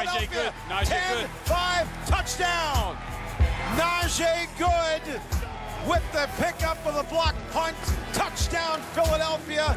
Philadelphia. good. Najee good. 10-5 touchdown. Najee good with the pickup of the block punt. Touchdown, Philadelphia.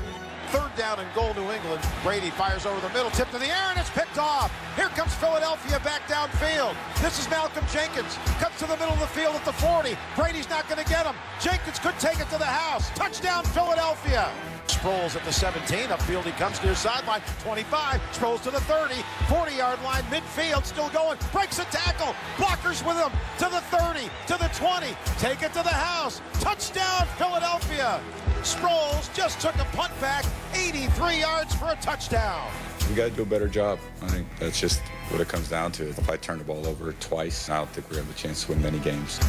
Third down and goal, New England. Brady fires over the middle, tip to the air, and it's picked off. Here comes Philadelphia back downfield. This is Malcolm Jenkins. Cuts to the middle of the field at the 40. Brady's not going to get him. Jenkins could take it to the house. Touchdown, Philadelphia. Sproles at the 17. Upfield he comes to his sideline. 25. Sproles to the 30. 40-yard line. Midfield still going. Breaks a tackle. Blockers with him. To the 30. To the 20. Take it to the house. Touchdown, Philadelphia. Sproles just took a punt back. 83 yards for a touchdown. We got to do a better job. I think that's just what it comes down to. If I turn the ball over twice, I don't think we have a chance to win many games.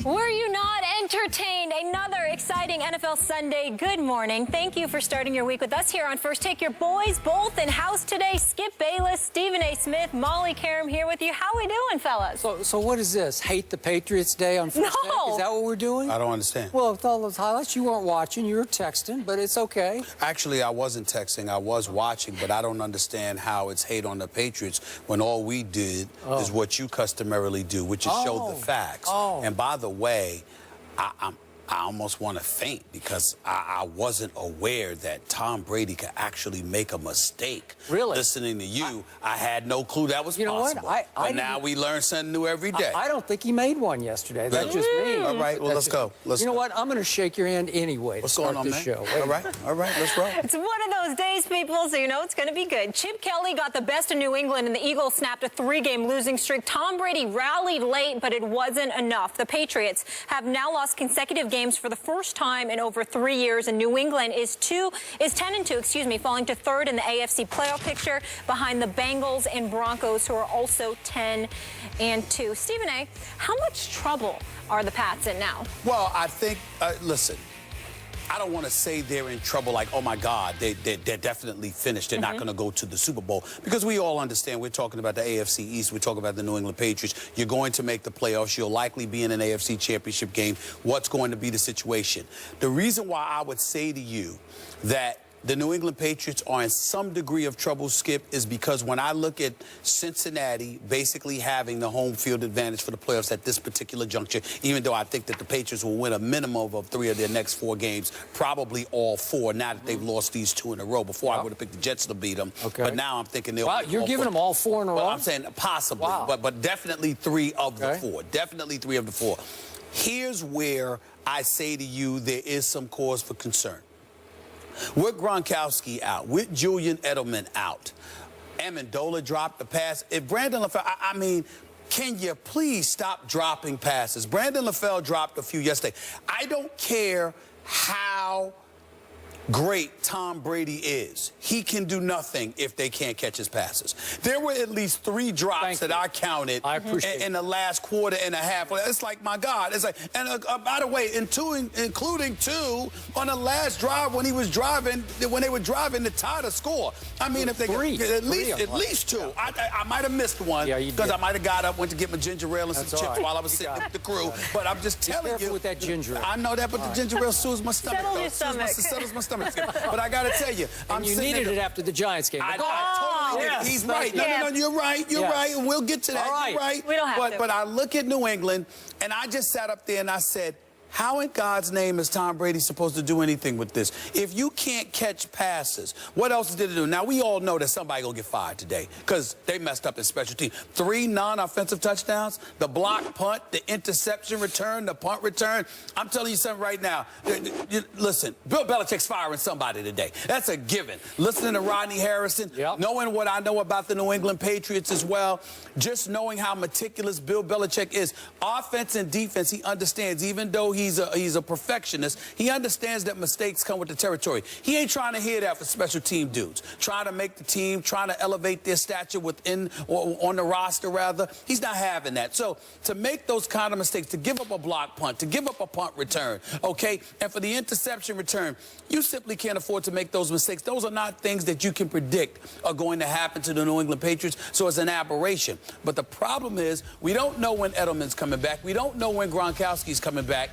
Were you not entertained? Another exciting NFL Sunday. Good morning. Thank you for starting your week with us here on First Take. Your boys both in house today. Skip Bayless, Stephen A. Smith, Molly Karam here with you. How we doing, fellas? So what is this? Hate the Patriots Day on First Take? Is that what we're doing? I don't understand. Well, with all those highlights, you weren't watching. You were texting, but it's okay. Actually, I wasn't texting. I was watching, but I don't understand how it's hate on the Patriots when all we did is what you customarily do, which is show the facts. And by the way, I almost want to faint because I wasn't aware that Tom Brady could actually make a mistake. Really? Listening to you, I had no clue that was You know possible. what? But now we learn something new every day. I don't think he made one yesterday. That's just me. All right, well, let's go. You know what? I'm going to shake your hand anyway to start the show. All right, let's roll. It's one of those days, people, so you know it's going to be good. Chip Kelly got the best of New England, and the Eagles snapped a 3-game losing streak. Tom Brady rallied late, but it wasn't enough. The Patriots have now lost consecutive games for the first time in over 3 years, and New England is 10-2, falling to third in the AFC playoff picture behind the Bengals and Broncos, who are also 10-2. Stephen A., how much trouble are the Pats in now? Well, I think, listen, I don't want to say they're in trouble like, oh, my God, they're definitely finished. They're not going to go to the Super Bowl. Because we all understand we're talking about the AFC East. We're talking about the New England Patriots. You're going to make the playoffs. You'll likely be in an AFC championship game. What's going to be the situation? The reason why I would say to you that the New England Patriots are in some degree of trouble, Skip, is because when I look at Cincinnati basically having the home field advantage for the playoffs at this particular juncture, even though I think that the Patriots will win a minimum of 3 of their next 4 games, probably all 4, now that they've lost these 2 in a row. Before I would have picked the Jets to beat them. Okay. But now I'm thinking they'll Wow, you're giving them all 4 in a row? Well, I'm saying possibly, but definitely 3 of the 4. Definitely 3 of the 4. Here's where I say to you there is some cause for concern. With Gronkowski out, with Julian Edelman out, Amendola dropped the pass. If Brandon LaFell, I mean, can you please stop dropping passes? Brandon LaFell dropped a few yesterday. I don't care how great Tom Brady is. He can do nothing if they can't catch his passes. There were at least 3 drops that I counted in the last quarter and a half. It's like, my God. It's like, and by the way, including 2 on the last drive when he was driving, when they were driving to tie the score. I mean, if they at least 2. Yeah. I might have missed one because I might have got up, went to get my ginger ale and some chips while I was sitting with the crew. But I'm just telling you. With that ginger ale. I know that, but the ginger ale soothes my stomach. Settles my stomach. But I got to tell you, you needed it after the Giants game. I totally did. He's right. No, you're right. You're right. And we'll get to that. All right. You're right. We don't have to. But I look at New England, and I just sat up there and I said, how in God's name is Tom Brady supposed to do anything with this? If you can't catch passes, what else did it do? Now, we all know that somebody going to get fired today because they messed up in special team. 3 non-offensive touchdowns, the block punt, the interception return, the punt return. I'm telling you something right now. Listen, Bill Belichick's firing somebody today. That's a given. Listening to Rodney Harrison, knowing what I know about the New England Patriots as well, just knowing how meticulous Bill Belichick is. Offense and defense, he understands, even though he's a perfectionist. He understands that mistakes come with the territory. He ain't trying to hear that for special team dudes. Trying to make the team, trying to elevate their stature within or on the roster, rather. He's not having that. So to make those kind of mistakes, to give up a block punt, to give up a punt return, okay, and for the interception return, you simply can't afford to make those mistakes. Those are not things that you can predict are going to happen to the New England Patriots, so it's an aberration. But the problem is we don't know when Edelman's coming back. We don't know when Gronkowski's coming back.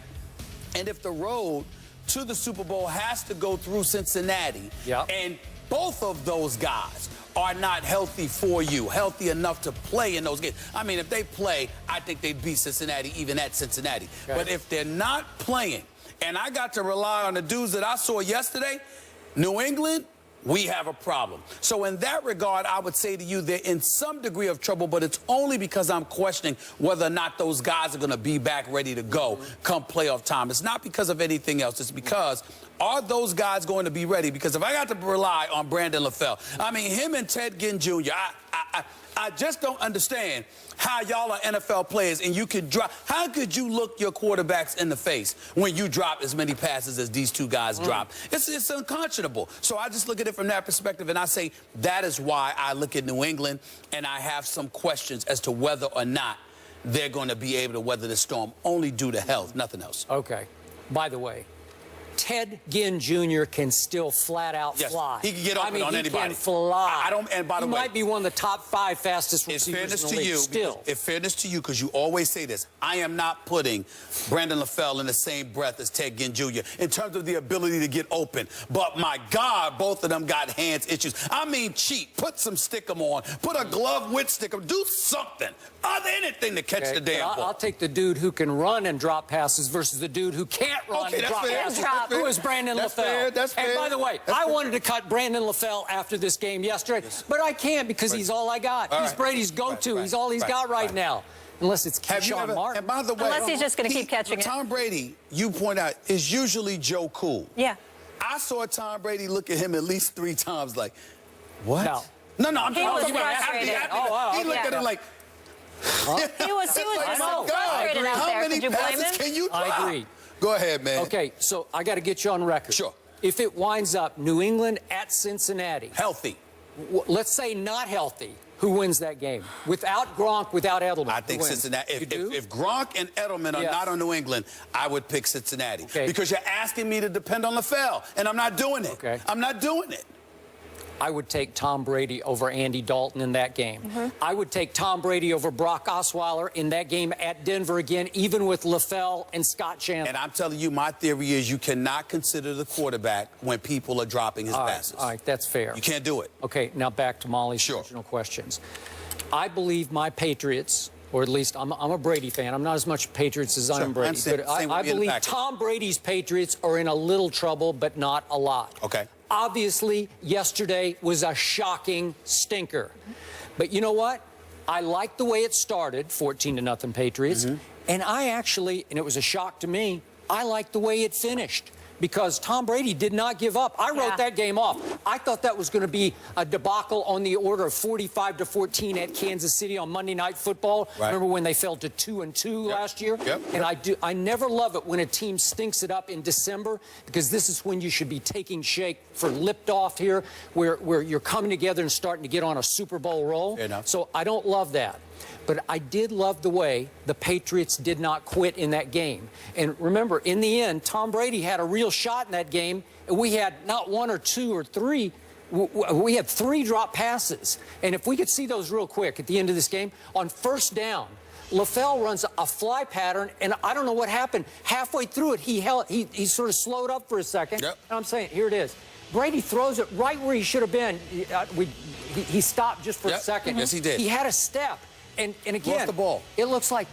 And if the road to the Super Bowl has to go through Cincinnati, and both of those guys are not healthy for you, healthy enough to play in those games. I mean, if they play, I think they'd beat Cincinnati even at Cincinnati. Okay. But if they're not playing, and I got to rely on the dudes that I saw yesterday, New England, we have a problem. So in that regard, I would say to you, they're in some degree of trouble, but it's only because I'm questioning whether or not those guys are going to be back ready to go come playoff time. It's not because of anything else. It's because, are those guys going to be ready? Because if I got to rely on Brandon LaFell, I mean, him and Ted Ginn Jr., I just don't understand how y'all are NFL players and you could drop. How could you look your quarterbacks in the face when you drop as many passes as these two guys drop? It's unconscionable. So I just look at it from that perspective, and I say that is why I look at New England and I have some questions as to whether or not they're going to be able to weather the storm, only due to health, nothing else. Okay. By the way, Ted Ginn Jr. can still flat out fly. He can get open on anybody. He can fly. I don't. And by the way, he might be one of the top 5 fastest receivers in the league. Still, in fairness to you, because you always say this, I am not putting Brandon LaFell in the same breath as Ted Ginn Jr. in terms of the ability to get open. But my God, both of them got hands issues. I mean, cheat. Put some stickum on. Put a glove with stickum. Do something. Anything to catch the damn ball. I'll take the dude who can run and drop passes versus the dude who can't run and drop passes. Who is Brandon LaFell? That's fair. And by the way, I wanted to cut Brandon LaFell after this game yesterday, but I can't because he's all I got. He's Brady's go-to. He's all he's got right now. Unless it's Keyshawn Martin. And by the way, unless he's just going to keep catching it. Tom Brady, you point out, is usually Joe Cool. Yeah. I saw Tom Brady look at him at least 3 times like, what? No, I'm he was frustrated. He looked at him like, he was frustrated out there. Could you blame him? Can you drop? I agree. Go ahead, man. Okay, so I got to get you on record. Sure. If it winds up New England at Cincinnati. Healthy. Let's say not healthy. Who wins that game? Without Gronk, without Edelman. I think Cincinnati. If Gronk and Edelman are not on New England, I would pick Cincinnati. Okay. Because you're asking me to depend on LaFell, and I'm not doing it. Okay. I'm not doing it. I would take Tom Brady over Andy Dalton in that game. I would take Tom Brady over Brock Osweiler in that game at Denver again, even with LaFell and Scott Chandler. And I'm telling you, my theory is you cannot consider the quarterback when people are dropping his passes. All right, that's fair. You can't do it. Okay, now back to Molly's original questions. I believe my Patriots, or at least I'm a Brady fan. I'm not as much Patriots as I'm Brady. But I believe Tom Brady's Patriots are in a little trouble, but not a lot. Okay. Obviously, yesterday was a shocking stinker. But you know what? I like the way it started, 14-0 Patriots. And I actually, and it was a shock to me, I like the way it finished. Because Tom Brady did not give up. I wrote that game off. I thought that was going to be a debacle on the order of 45-14 at Kansas City on Monday Night Football. Remember when they fell to 2-2 last year? And I never love it when a team stinks it up in December, because this is when you should be taking shake for liftoff here, where you're coming together and starting to get on a Super Bowl roll. So I don't love that. But I did love the way the Patriots did not quit in that game. And remember, in the end, Tom Brady had a real shot in that game. And we had not 1 or 2 or 3. We had 3 drop passes. And if we could see those real quick at the end of this game, on first down, LaFell runs a fly pattern, and I don't know what happened. Halfway through it, he sort of slowed up for a second. And I'm saying, here it is. Brady throws it right where he should have been. He stopped just for a second. Yes, he did. He had a step. And again, lost the ball. It looks like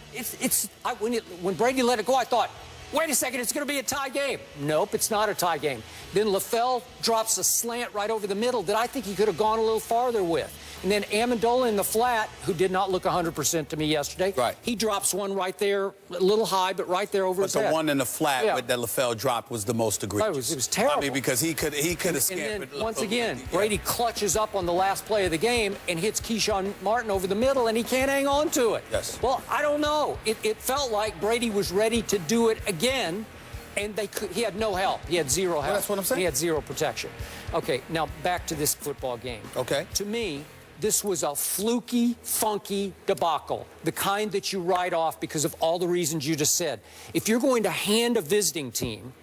when Brady let it go, I thought, wait a second, it's going to be a tie game. Nope, it's not a tie game. Then LaFell drops a slant right over the middle that I think he could have gone a little farther with. And then Amendola in the flat, who did not look 100% to me yesterday, he drops one right there, a little high, but right there over his head. But the one in the flat that LaFell dropped was the most egregious. It was terrible. I mean, because he could have scampered. And then, once again, Brady clutches up on the last play of the game and hits Keyshawn Martin over the middle, and he can't hang on to it. Well, I don't know. It felt like Brady was ready to do it again, and he had no help. He had zero help. Well, that's what I'm saying. He had zero protection. Okay, now back to this football game. Okay. To me, this was a fluky, funky debacle, the kind that you write off because of all the reasons you just said. If you're going to hand a visiting team,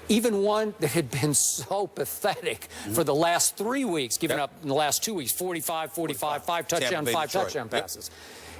even one that had been so pathetic for the last 3 weeks, giving up in the last 2 weeks, 45, 5 touchdown passes.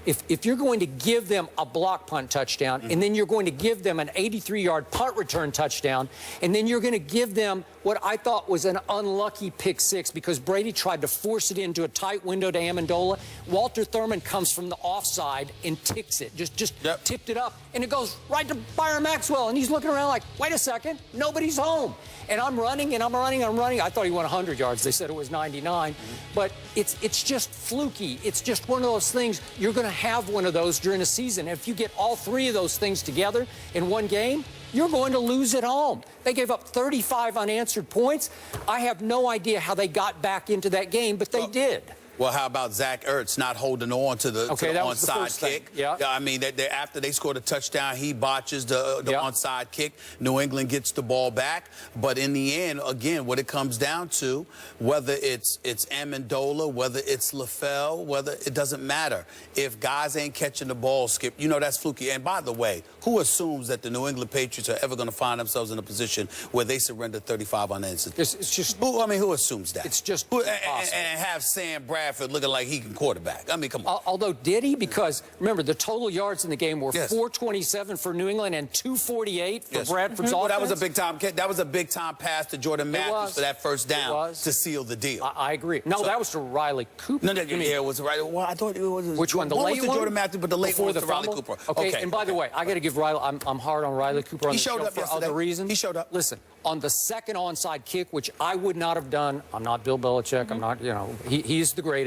If you're going to give them a block punt touchdown, and then you're going to give them an 83-yard punt return touchdown, and then you're going to give them what I thought was an unlucky pick six because Brady tried to force it into a tight window to Amendola. Walter Thurman comes from the offside and ticks it, just tipped it up, and it goes right to Byron Maxwell, and he's looking around like, wait a second, nobody's home. And I'm running, and I'm running, and I'm running. I thought he went 100 yards. They said it was 99. But it's just fluky. It's just one of those things. You're going to have one of those during a season. If you get all three of those things together in one game, you're going to lose at home. They gave up 35 unanswered points. I have no idea how they got back into that game, but they did. Well, how about Zach Ertz not holding on to the onside kick? Yeah. I mean, after they scored a touchdown, he botches the onside kick. New England gets the ball back. But in the end, again, what it comes down to, whether it's Amendola, whether it's LaFell, whether it doesn't matter. If guys ain't catching the ball, Skip, you know that's fluky. And by the way, who assumes that the New England Patriots are ever going to find themselves in a position where they surrender 35 unanswered? It's just... who assumes that? It's just and have Sam Bradford looking like he can quarterback. I mean, come on. Although, did he? Because, remember, the total yards in the game were 427 for New England and 248 for Bradford's offense. Well, that was a big-time that was a big-time pass to Jordan Matthews for that first down to seal the deal. I agree. No, that was to Riley Cooper. No, it was right. Well, I thought it was... Which one? The late one? Jordan Matthews, but the late one was to Riley Cooper. Okay, and by the way, I got to give Riley... I'm hard on Riley Cooper on the show for other reasons. He showed up. Listen, on the second onside kick, which I would not have done, I'm not Bill Belichick, I'm not, he's the greatest,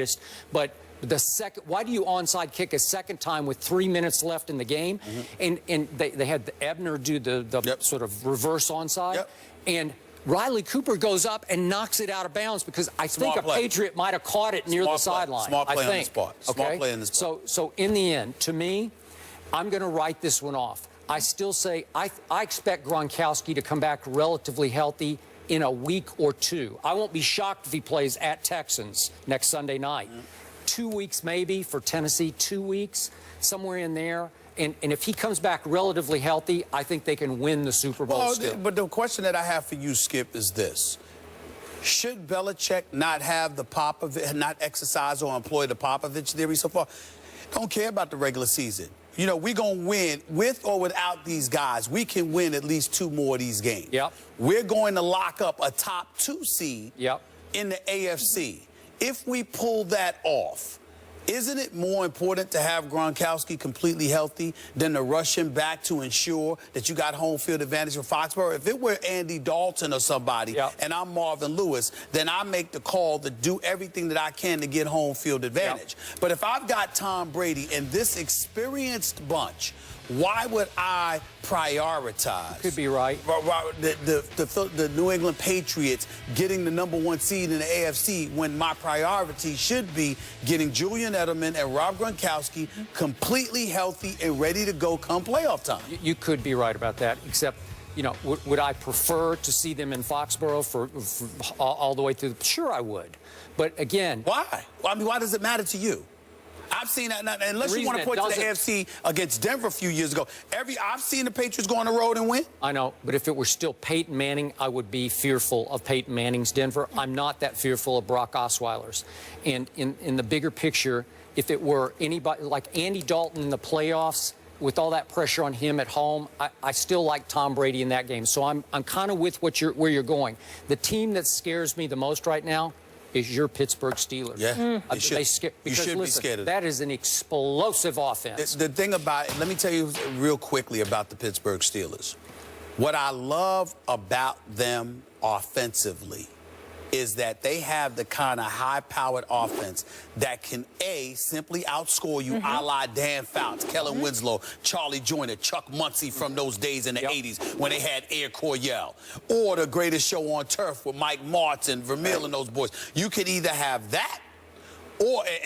but the second, why do you onside kick a second time with 3 minutes left in the game? And they had Ebner do the sort of reverse onside, and Riley Cooper goes up and knocks it out of bounds because I think a Patriot might have caught it near the sideline. Smart play on the spot. Smart play on the spot. So in the end, to me, I'm going to write this one off. I still say I expect Gronkowski to come back relatively healthy in a week or two. I won't be shocked if he plays at Texans next Sunday night. 2 weeks maybe for Tennessee, 2 weeks, somewhere in there. And if he comes back relatively healthy, I think they can win the Super Bowl still. But the question that I have for you, Skip, is this. Should Belichick not have the Popovich, not exercise or employ the Popovich theory so far? Don't care about the regular season. You know, we're going to win with or without these guys. We can win at least 2 more of these games. We're going to lock up a top 2 seed in the AFC. If we pull that off, isn't it more important to have Gronkowski completely healthy than to rush him back to ensure that you got home field advantage for Foxborough? If it were Andy Dalton or somebody and I'm Marvin Lewis, then I make the call to do everything that I can to get home field advantage. But if I've got Tom Brady and this experienced bunch, why would I prioritize? You could be right. The New England Patriots getting the #1 seed in the AFC when my priority should be getting Julian Edelman and Rob Gronkowski completely healthy and ready to go come playoff time. You could be right about that, except, would I prefer to see them in Foxborough for all the way through? Sure, I would. But again... Why? I mean, why does it matter to you? I've seen that, unless you want to point to the AFC against Denver a few years ago. I've seen the Patriots go on the road and win. I know, but if it were still Peyton Manning, I would be fearful of Peyton Manning's Denver. I'm not that fearful of Brock Osweiler's. And in the bigger picture, if it were anybody like Andy Dalton in the playoffs, with all that pressure on him at home, I still like Tom Brady in that game. So I'm kind of with where you're going. The team that scares me the most right now is your Pittsburgh Steelers. You should be scared of that. Is an explosive offense. The thing about it, let me tell you real quickly about the Pittsburgh Steelers. What I love about them offensively is that they have the kind of high-powered offense that can, A, simply outscore you a la Dan Fouts, Kellen Winslow, Charlie Joyner, Chuck Muncie from those days in the 80s when they had Air Coryell, or the Greatest Show on Turf with Mike Martin, Vermeil, and those boys. You could either have that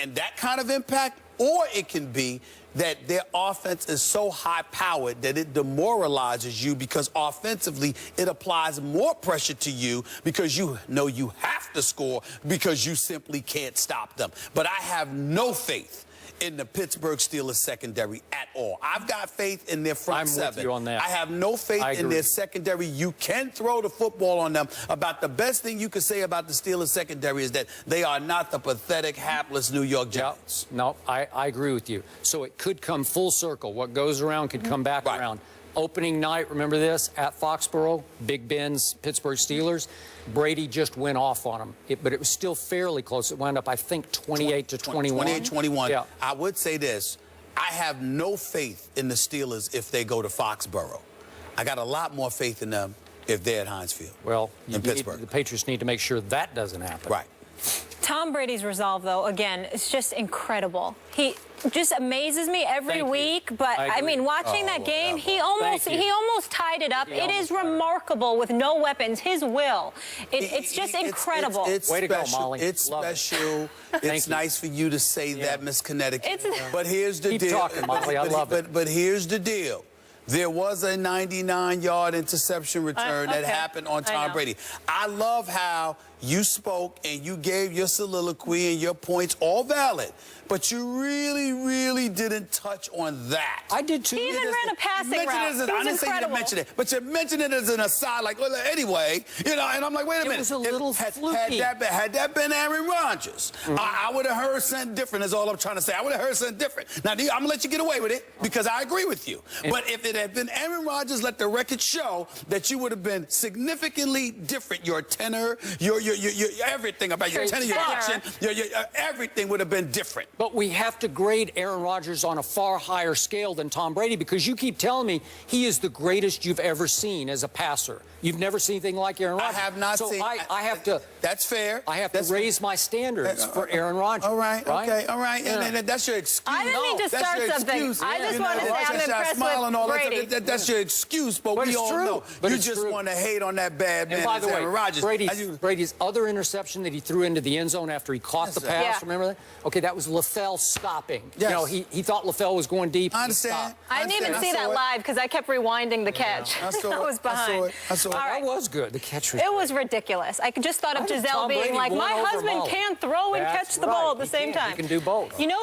and that kind of impact, or it can be that their offense is so high-powered that it demoralizes you because offensively it applies more pressure to you because you know you have to score because you simply can't stop them. But I have no faith in the Pittsburgh Steelers secondary at all. I've got faith in their front seven. I'm with you on that. I have no faith in their secondary. You can throw the football on them. About the best thing you could say about the Steelers secondary is that they are not the pathetic, hapless New York Giants. No, I agree with you. So it could come full circle. What goes around could come back around. Opening night, remember this, at Foxborough, Big Ben's Pittsburgh Steelers. Brady just went off on them, but it was still fairly close. It wound up, I think, 28-21. 28-21. Yeah. I would say this. I have no faith in the Steelers if they go to Foxborough. I got a lot more faith in them if they're at Heinz Field. Well, in Pittsburgh. The Patriots need to make sure that doesn't happen. Right. Tom Brady's resolve, though, again, it's just incredible. He just amazes me every week. But I mean, watching that game, he almost tied it up. It is remarkable with no weapons. His will, it's just incredible. It's Way to special. go, Molly. It's special. It's nice for you to say that, Miss Connecticut. But here's the deal. Keep talking, Molly. I love it. But here's the deal. There was a 99-yard interception return that happened on Tom Brady. I love how you spoke and you gave your soliloquy and your points, all valid. But you really, really didn't touch on that. I did too. He even ran a passing route. I didn't say you didn't mention it, but you mentioned it as an aside, like, well, anyway, you know, and I'm like, wait a minute. It was a little fluky. Had that been Aaron Rodgers, I would have heard something different, is all I'm trying to say. I would have heard something different. Now, I'm going to let you get away with it because I agree with you. But if it had been Aaron Rodgers, let the record show that you would have been significantly different. Your tenor, your everything about your tenor, your action, everything would have been different. But we have to grade Aaron Rodgers on a far higher scale than Tom Brady because you keep telling me he is the greatest you've ever seen as a passer. You've never seen anything like Aaron Rodgers. I have not seen. So I have to. That's fair. I have to raise my standards for Aaron Rodgers. All right. Okay. All right. Yeah. And that's your excuse. I didn't mean to start something. I just want to say I'm impressed with Brady. That's your excuse, but we all know you just want to hate on that bad man. And by the way, Aaron Rodgers. Brady's other interception that he threw into the end zone after he caught the pass. Remember that? Okay, that was LaFell stopping. Yes. You know, he thought LaFell was going deep. I understand. I didn't even see that live because I kept rewinding the catch. I was behind. I saw it. That was good. The catch was It was ridiculous. I just thought of Giselle being like, my husband can throw and catch the ball at the same time. He can do both. You know